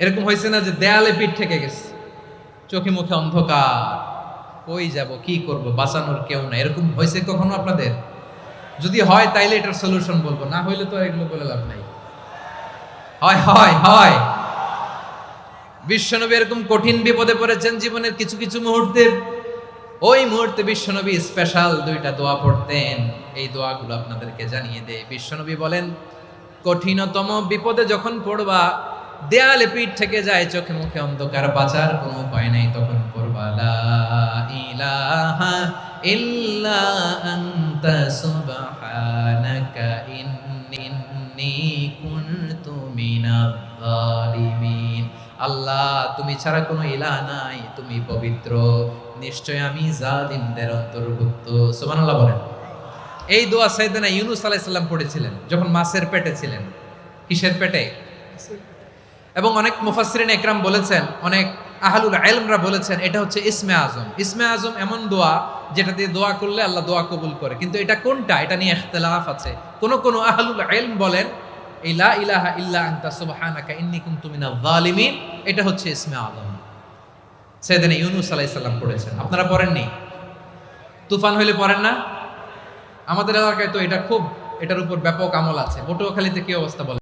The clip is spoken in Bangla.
এরকম হয়েছে না যে দেয়ালে পিঠ থেকে গেছে, চোখে মুখে অন্ধকার, কই যাব, কি করব, বাঁচানোর কেউ না, এরকম হয়েছে কখনো আপনাদের? যদি হয় তাইলে এটার সলিউশন বলবো, না হইলে তো এগুলো বলে লাভ নাই। হয় হয় হয়। বিশ্বনবী এরকম কঠিন বিপদে পড়েছেন জীবনের কিছু কিছু মুহূর্তে। ওই মুহূর্তে বিশ্বনবী স্পেশাল দুইটা দোয়া পড়তেন। এই দোয়াগুলো আপনাদেরকে জানিয়ে দেয়। বিশ্বনবী বলেন, কঠিনতম বিপদে যখন পড়বা, দেয়ালে পিঠ থেকে যায়, চোখে মুখে অন্ধকার, বাঁচার কোনো উপায় নাই, তখন পড়বা লা ইলাহা ইল্লা আনতা সুবহানাকা ইন্নী কুনতু মিনাজ জালিমিন। আল্লাহ, তুমি ছাড়া কোনো ইলাহ নাই, তুমি পবিত্র, নিশ্চয় আমি জালিমদের অন্তর্ভুক্ত। সুবহানাল্লাহ বলেন। এই দোয়া সাইয়েদনা ইউনূস আলাইহিস সালাম পড়েছিলেন যখন মাছের পেটে ছিলেন। কিসের পেটে? এবং অনেক মুফাসসিরিন একরাম বলেছেন, অনেক আহলুল ইলমরা বলেছেন, এটা হচ্ছে ইসমে আজম। ইসমে আজম এমন দোয়া যেটা দিয়ে দোয়া করলে আল্লাহ দোয়া কবুল করে, কিন্তু এটা কোনটা, এটা নিয়ে ইখতিলাফ আছে। কোন আহলুল ইলম বলেন এই লা ইলাহা ইল্লা আনতা সুবহানাকা ইন্নী কুনতু মিনাজ জালিমিন, এটা হচ্ছে ইসমে আজম। সাইয়েদনা ইউনূস আলাইহিস সালাম পড়েছেন, আপনারা পড়েননি? তুফান হইলে পড়েন না? আমাদের এলাকায় তো এটা খুব, এটার উপর ব্যাপক আমল আছে। পটুয়াখালীতে কি অবস্থা বলেন?